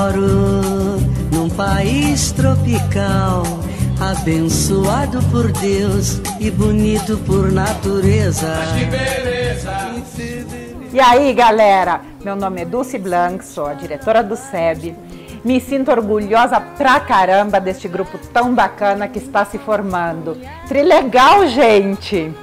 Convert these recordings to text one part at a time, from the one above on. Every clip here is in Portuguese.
moro num país tropical, abençoado por Deus e bonito por natureza. Que beleza! E aí, galera? Meu nome é Dulce Blanc, sou a diretora do SEB. Me sinto orgulhosa pra caramba deste grupo tão bacana que está se formando. Trilegal, gente!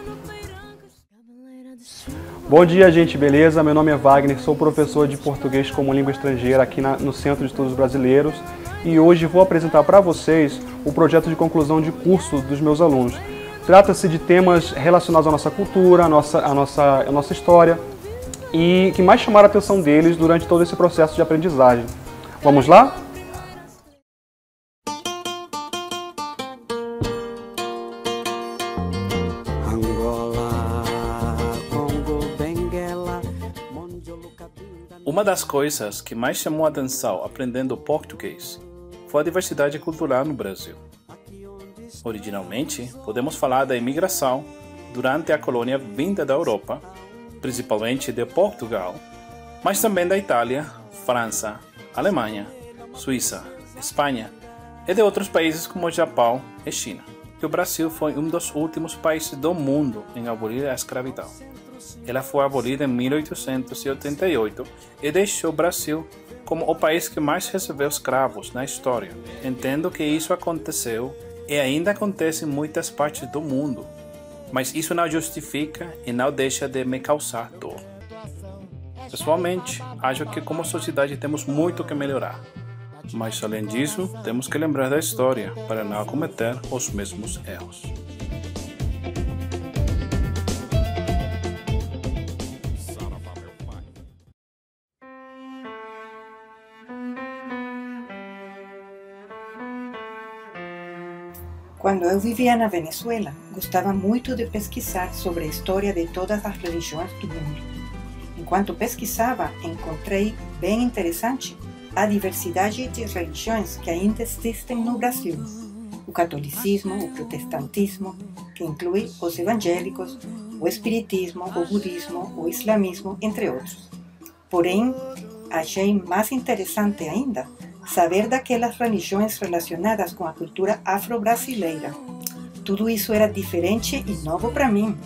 Bom dia, gente, beleza? Meu nome é Wagner, sou professor de português como língua estrangeira aqui no Centro de Estudos Brasileiros e hoje vou apresentar para vocês o projeto de conclusão de curso dos meus alunos. Trata-se de temas relacionados à nossa cultura, à nossa história e que mais chamaram a atenção deles durante todo esse processo de aprendizagem. Vamos lá? Uma das coisas que mais chamou a atenção aprendendo português foi a diversidade cultural no Brasil. Originalmente, podemos falar da imigração durante a colônia vinda da Europa, principalmente de Portugal, mas também da Itália, França, Alemanha, Suíça, Espanha e de outros países como Japão e China. E o Brasil foi um dos últimos países do mundo em abolir a escravidão. Ela foi abolida em 1888 e deixou o Brasil como o país que mais recebeu escravos na história. Entendo que isso aconteceu e ainda acontece em muitas partes do mundo, mas isso não justifica e não deixa de me causar dor. Pessoalmente, acho que como sociedade temos muito que melhorar, mas além disso, temos que lembrar da história para não cometer os mesmos erros. Quando eu vivia na Venezuela, gostava muito de pesquisar sobre a história de todas as religiões do mundo. Enquanto pesquisava, encontrei bem interessante a diversidade de religiões que ainda existem no Brasil. O catolicismo, o protestantismo, que inclui os evangélicos, o espiritismo, o budismo, o islamismo, entre outros. Porém, achei mais interessante ainda saber daquelas religiões relacionadas com a cultura afro-brasileira. Tudo isso era diferente e novo para mim.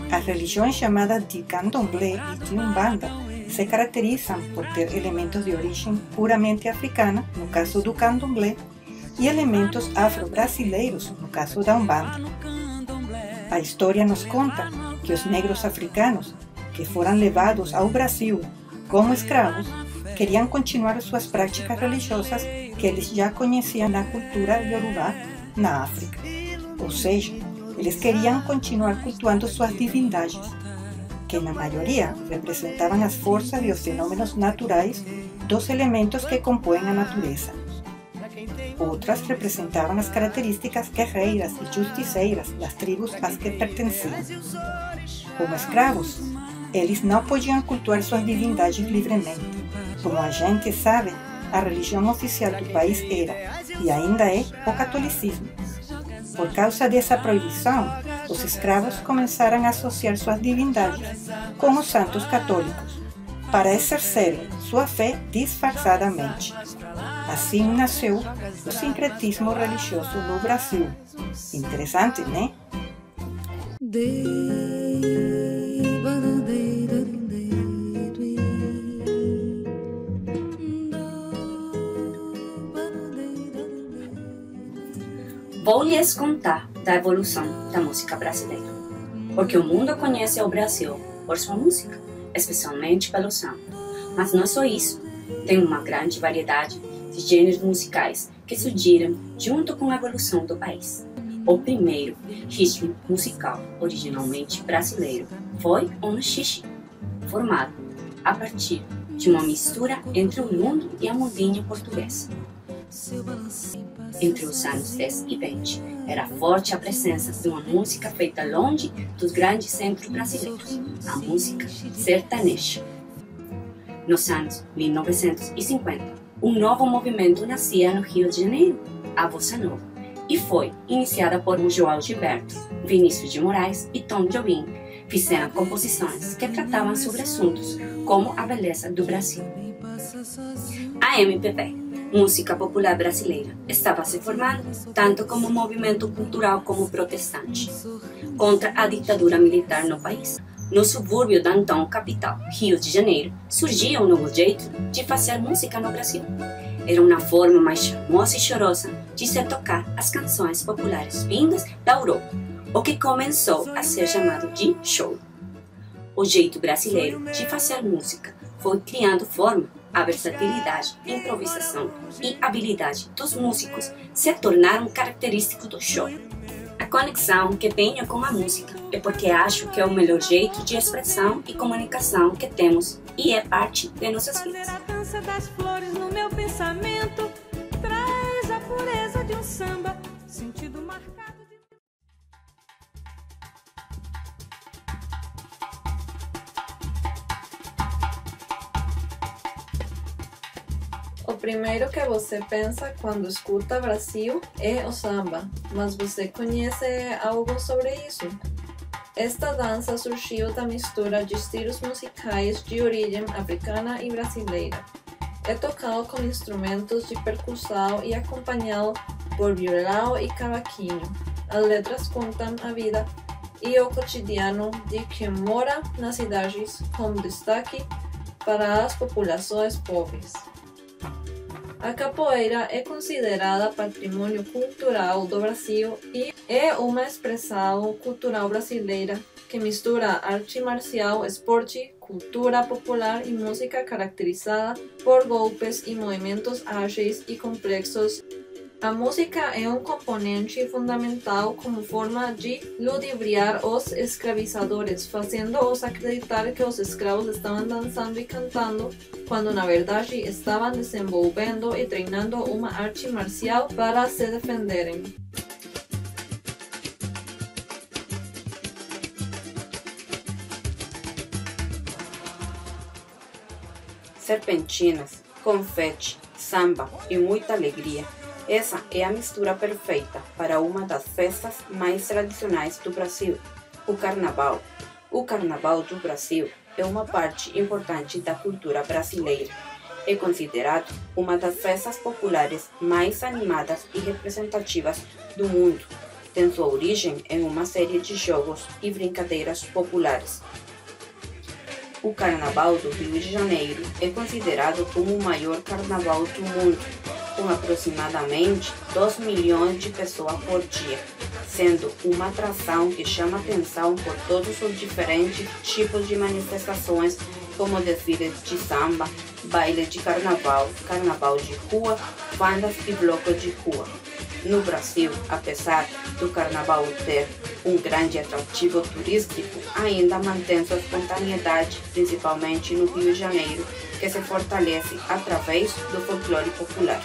As religiões chamadas de candomblé e de umbanda se caracterizam por ter elementos de origem puramente africana, no caso do candomblé, e elementos afro-brasileiros, no caso da umbanda. A história nos conta que os negros africanos, que foram levados ao Brasil como escravos, queriam continuar suas práticas religiosas que eles já conheciam na cultura iorubá na África. Ou seja, eles queriam continuar cultuando suas divindades, que na maioria representavam as forças e os fenômenos naturais dos elementos que compõem a natureza. Outras representavam as características guerreiras e justiceiras das tribos às que pertenciam. Como escravos, eles não podiam cultuar suas divindades livremente. Como a gente sabe, a religião oficial do país era, e ainda é, o catolicismo. Por causa dessa proibição, os escravos começaram a associar suas divindades com os santos católicos, para exercerem sua fé disfarçadamente. Assim nasceu o sincretismo religioso no Brasil. Interessante, né? Vou lhes contar da evolução da música brasileira, porque o mundo conhece o Brasil por sua música, especialmente pelo samba. Mas não é só isso, tem uma grande variedade de gêneros musicais que surgiram junto com a evolução do país. O primeiro ritmo musical originalmente brasileiro foi o machixe, formado a partir de uma mistura entre o mundo e a modinha portuguesa. Entre os anos 10 e 20, era forte a presença de uma música feita longe dos grandes centros brasileiros, a música sertaneja. Nos anos 1950, um novo movimento nascia no Rio de Janeiro, a Bossa Nova, e foi iniciada por João Gilberto, Vinícius de Moraes e Tom Jobim. Fizeram composições que tratavam sobre assuntos como a beleza do Brasil. A MPB, música popular brasileira, estava se formando tanto como movimento cultural como protestante, contra a ditadura militar no país. No subúrbio da então capital, Rio de Janeiro, surgia um novo jeito de fazer música no Brasil. Era uma forma mais charmosa e chorosa de se tocar as canções populares vindas da Europa, o que começou a ser chamado de show. O jeito brasileiro de fazer música foi criando forma, a versatilidade, improvisação e habilidade dos músicos se tornaram característicos do show. A conexão que tenho com a música é porque acho que é o melhor jeito de expressão e comunicação que temos e é parte de nossas vidas. A dança das flores no meu pensamento traz a pureza de um samba, sentido marcado de... O primeiro que você pensa quando escuta Brasil é o samba, mas você conhece algo sobre isso? Esta dança surgiu da mistura de estilos musicais de origem africana e brasileira. É tocado com instrumentos de percussão e acompanhado por violão e cavaquinho. As letras contam a vida e o cotidiano de quem mora nas cidades, com destaque para as populações pobres. A capoeira é considerada patrimônio cultural do Brasil e é uma expressão cultural brasileira que mistura arte marcial, esporte, cultura popular e música caracterizada por golpes e movimentos ágeis e complexos. A música é um componente fundamental como forma de ludibriar os escravizadores, fazendo-os acreditar que os escravos estavam dançando e cantando, quando na verdade estavam desenvolvendo e treinando uma arte marcial para se defenderem. Serpentinas, confete, samba e muita alegria. Essa é a mistura perfeita para uma das festas mais tradicionais do Brasil, o Carnaval. O Carnaval do Brasil é uma parte importante da cultura brasileira. É considerado uma das festas populares mais animadas e representativas do mundo. Tem sua origem em uma série de jogos e brincadeiras populares. O Carnaval do Rio de Janeiro é considerado como o maior carnaval do mundo, com aproximadamente 2 milhões de pessoas por dia, sendo uma atração que chama atenção por todos os diferentes tipos de manifestações, como desfiles de samba, baile de carnaval, carnaval de rua, bandas e blocos de rua. No Brasil, apesar do carnaval ter um grande atrativo turístico, ainda mantém sua espontaneidade, principalmente no Rio de Janeiro, que se fortalece através do folclore popular.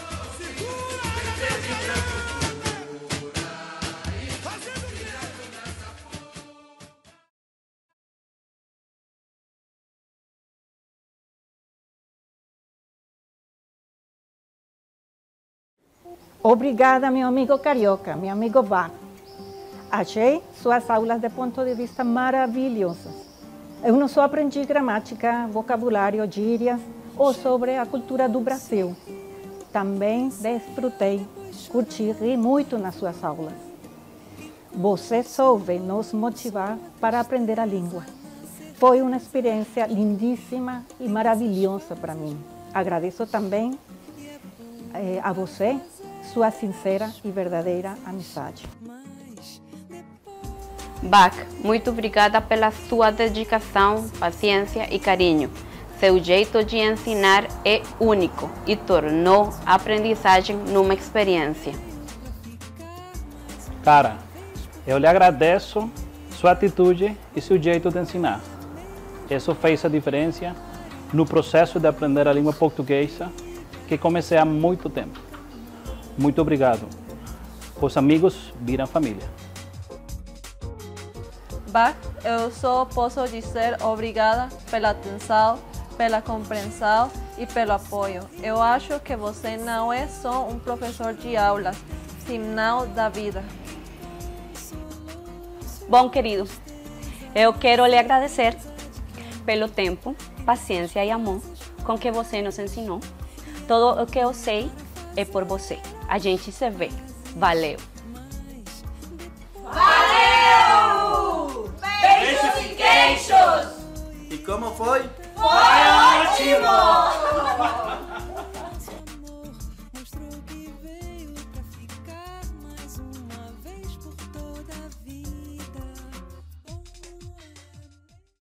Obrigada, meu amigo carioca, meu amigo Bach. Achei suas aulas de ponto de vista maravilhosas. Eu não só aprendi gramática, vocabulário, gírias ou sobre a cultura do Brasil. Também desfrutei, curti, ri muito nas suas aulas. Você soube nos motivar para aprender a língua. Foi uma experiência lindíssima e maravilhosa para mim. Agradeço também a você sua sincera e verdadeira amizade. Bach, muito obrigada pela sua dedicação, paciência e carinho. Seu jeito de ensinar é único e tornou a aprendizagem numa experiência. Cara, eu lhe agradeço sua atitude e seu jeito de ensinar. Isso fez a diferença no processo de aprender a língua portuguesa que comecei há muito tempo. Muito obrigado. Os amigos viram família. Bach, eu só posso dizer obrigada pela atenção, pela compreensão e pelo apoio. Eu acho que você não é só um professor de aulas, sinal da vida. Bom, querido, eu quero lhe agradecer pelo tempo, paciência e amor com que você nos ensinou. Todo o que eu sei é por você. A gente se vê. Valeu!